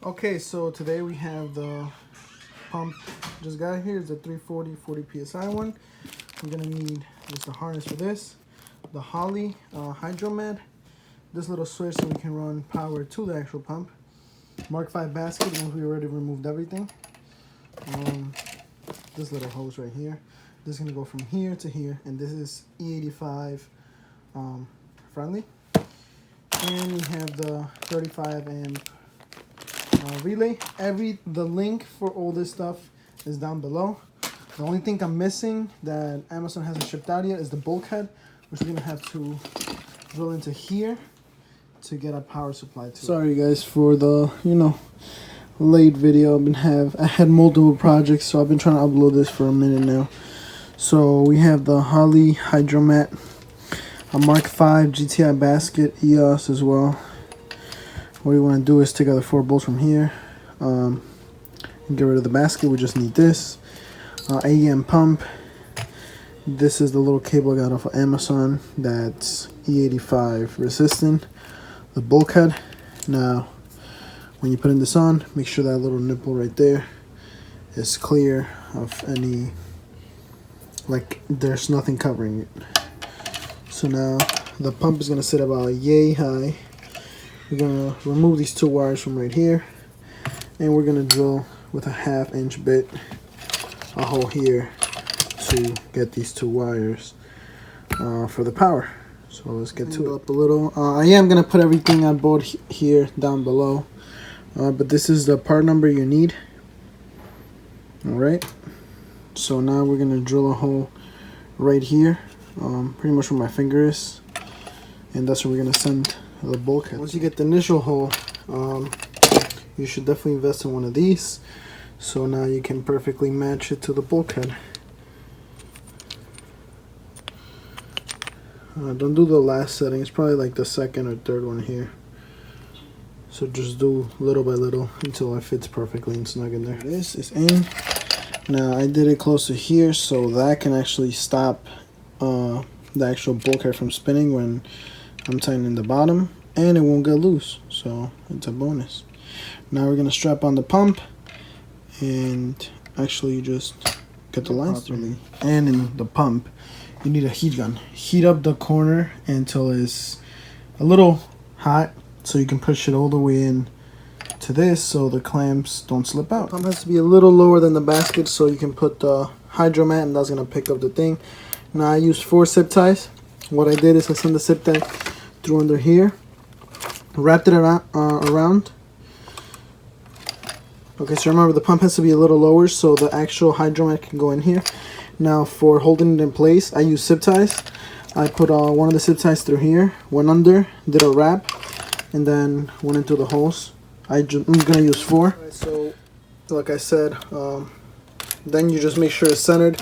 Okay, so today we have the pump just got here. It's a 40 psi one. We're gonna need just a harness for this, the Holley Hydramat, this little switch so we can run power to the actual pump, Mk6 basket once we already removed everything, this little hose right here. This is gonna go from here to here, and this is E85 friendly. And we have the 35 amp relay. The link for all this stuff is down below. The only thing I'm missing that Amazon hasn't shipped out yet is the bulkhead, which we're gonna have to drill into here to get a power supply to. Sorry guys for the late video. I had multiple projects, so I've been trying to upload this for a minute now. So we have the Holley Hydramat, a Mk6 GTI basket, EOS as well. What you want to do is take out the 4 bolts from here, and get rid of the basket. We just need this AEM pump. This is the little cable I got off of Amazon that's E85 resistant. The bulkhead. Now when you put this on, make sure that little nipple right there is clear of any, like there's nothing covering it. So now the pump is going to sit about yay high. We're going to remove these 2 wires from right here, and we're going to drill with a 1/2 inch bit a hole here to get these 2 wires for the power. So let's get to it up a little. I am going to put everything on board here down below, but this is the part number you need. Alright, so now we're going to drill a hole right here, pretty much where my finger is, and that's where we're going to send the bulkhead. Once you get the initial hole, you should definitely invest in one of these, so now you can perfectly match it to the bulkhead. Don't do the last setting, it's probably like the 2nd or 3rd one here. So just do little by little until it fits perfectly and snug in there. This is in. Now I did it close to here so that can actually stop the actual bulkhead from spinning when I'm tightening the bottom, and it won't get loose, so it's a bonus. Now we're gonna strap on the pump and actually just get the lines properly. And in the pump, you need a heat gun. Heat up the corner until it's a little hot, so you can push it all the way in to this, so the clamps don't slip out. The pump has to be a little lower than the basket, so you can put the Hydramat, and that's gonna pick up the thing. Now I used 4 zip ties. What I did is I sent the zip tie through under here, wrapped it around. Okay, so remember the pump has to be a little lower so the actual Hydramat can go in here. Now for holding it in place, I use zip ties. I put one of the zip ties through here, went under, did a wrap, and then went into the holes. I'm gonna use 4. Right, so like I said, then you just make sure it's centered.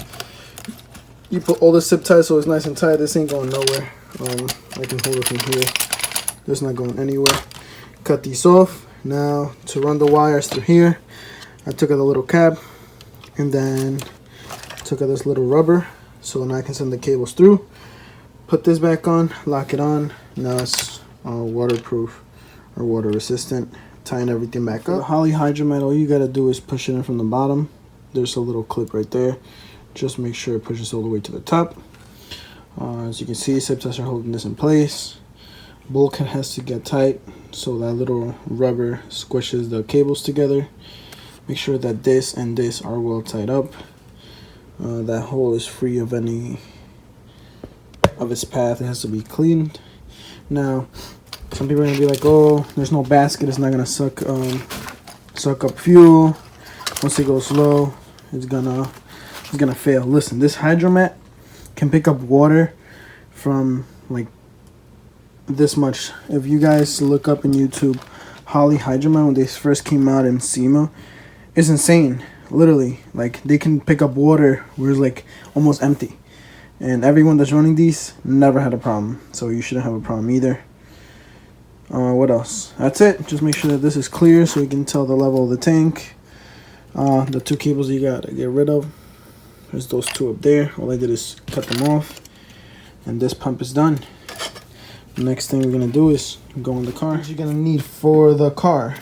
You put all the zip ties so it's nice and tight. This ain't going nowhere. I can hold it from here. It's not going anywhere. Cut these off. Now to run the wires through here, I took out the little cap and then took out this little rubber so now I can send the cables through. Put this back on, lock it on. Now it's waterproof or water resistant. Tying everything back up. The Holley Hydramat, all you gotta do is push it in from the bottom. There's a little clip right there. Just make sure it pushes all the way to the top. As you can see, zip ties are holding this in place. Bulkhead has to get tight so that little rubber squishes the cables together. Make sure that this and this are well tied up. That hole is free of any of its path. It has to be cleaned. Now, some people are gonna be like, "Oh, there's no basket. It's not gonna suck up fuel. Once it goes low, it's gonna fail." Listen, this Hydramat can pick up water from like this much. If you guys look up in YouTube Holley Hydramat when they first came out in SEMA, it's insane. Literally, like they can pick up water where it's like almost empty, and everyone that's running these never had a problem, so you shouldn't have a problem either. What else? That's it. Just make sure that this is clear so you can tell the level of the tank. The 2 cables you got to get rid of. There's those 2 up there. All I did is cut them off, and this pump is done. The next thing we're gonna do is go in the car. What you're gonna need for the car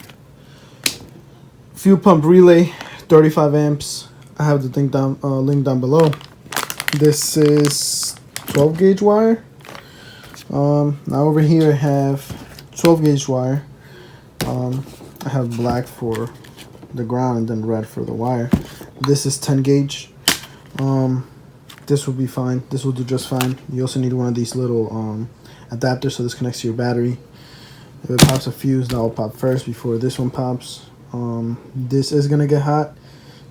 fuel pump relay, 35 amps. I have the thing down, link down below. This is 12 gauge wire. Now over here I have 12 gauge wire. I have black for the ground and then red for the wire. This is 10 gauge. This will be fine. This will do just fine. You also need one of these little adapters so this connects to your battery. If it pops a fuse, that will pop first before this one pops. This is gonna get hot,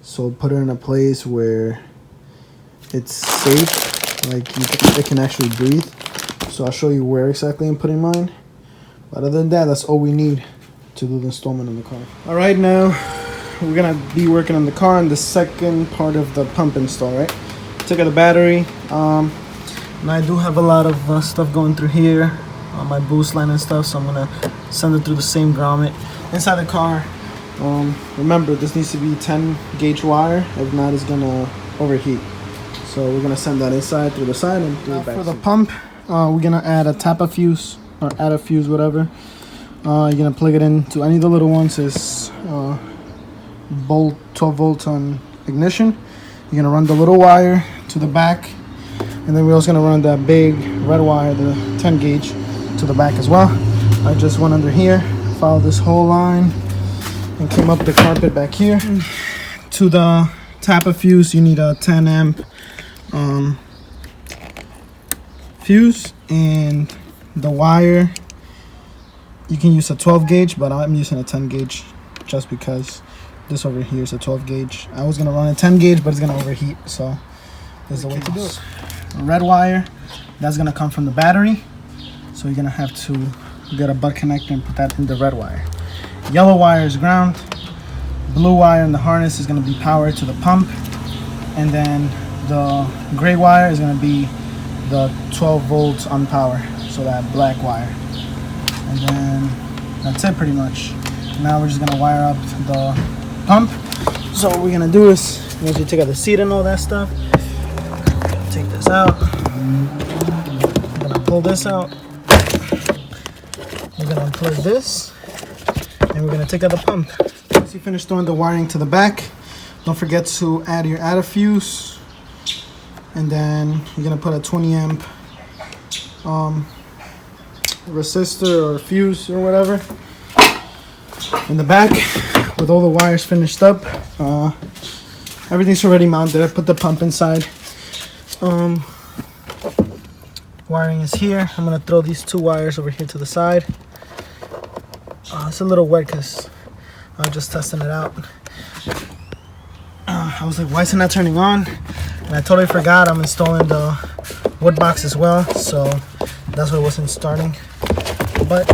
so put it in a place where it's safe, like it can actually breathe. So I'll show you where exactly I'm putting mine. But other than that, that's all we need to do the installment on the car. All right, now we're gonna be working on the car on the second part of the pump install, right? Took out the battery. And I do have a lot of stuff going through here on my boost line and stuff, so I'm gonna send it through the same grommet inside the car. Remember, this needs to be 10 gauge wire. If not, it's gonna overheat. So we're gonna send that inside through the side and through the back. For the pump, we're gonna add a tap-a fuse or add a fuse, whatever. You're gonna plug it into any of the little ones. It's 12 volts on ignition. You're gonna run the little wire to the back, and then we're also gonna run that big red wire, the 10 gauge, to the back as well. I just went under here, followed this whole line, and came up the carpet back here. To the tap-a fuse, you need a 10 amp fuse, and the wire, you can use a 12 gauge, but I'm using a 10 gauge just because this over here is a 12 gauge. I was gonna run a 10 gauge, but it's gonna overheat, so there's a way to do it. Red wire, that's gonna come from the battery, so you're gonna have to get a butt connector and put that in the red wire. Yellow wire is ground. Blue wire in the harness is gonna be power to the pump, and then the gray wire is gonna be the 12 volts on power, so that black wire. And then that's it pretty much. Now we're just gonna wire up the pump. So what we're gonna do is, once you take out the seat and all that stuff, take this out. We're gonna pull this out. We're gonna unplug this, and we're gonna take out the pump. Once you finish throwing the wiring to the back, don't forget to add your add a fuse, and then you're gonna put a 20 amp resistor or fuse or whatever in the back. With all the wires finished up, everything's already mounted. I put the pump inside. Wiring is here. I'm gonna throw these two wires over here to the side. It's a little wet because I'm just testing it out. I was like, why is it not turning on? And I totally forgot I'm installing the wood box as well, so that's why it wasn't starting. But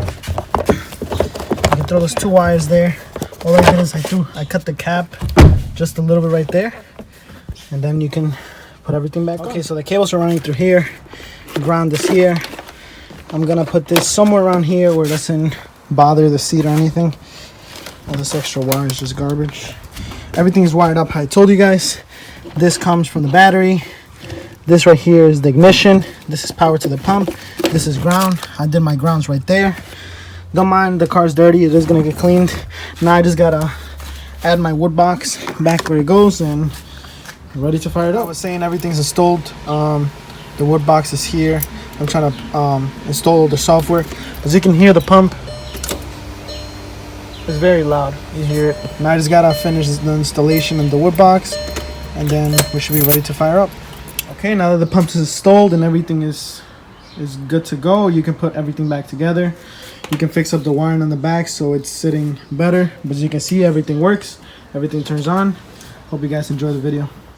you can throw those two wires there. All I did is I cut the cap just a little bit right there, and then you can put everything back on. Okay, so the cables are running through here. The ground is here. I'm gonna put this somewhere around here where it doesn't bother the seat or anything. All this extra wire is just garbage. Everything's wired up how I told you guys. This comes from the battery. This right here is the ignition. This is power to the pump. This is ground. I did my grounds right there. Don't mind the car's dirty, it is gonna get cleaned. Now I just gotta add my wood box back where it goes and ready to fire it up. I was saying everything's installed. The wood box is here. I'm trying to install the software. As you can hear, the pump is very loud. You hear it. Now I just gotta finish the installation of the wood box, and then we should be ready to fire up. Okay, now that the pump is installed and everything is good to go, you can put everything back together. You can fix up the wiring on the back so it's sitting better. But as you can see, everything works. Everything turns on. Hope you guys enjoy the video.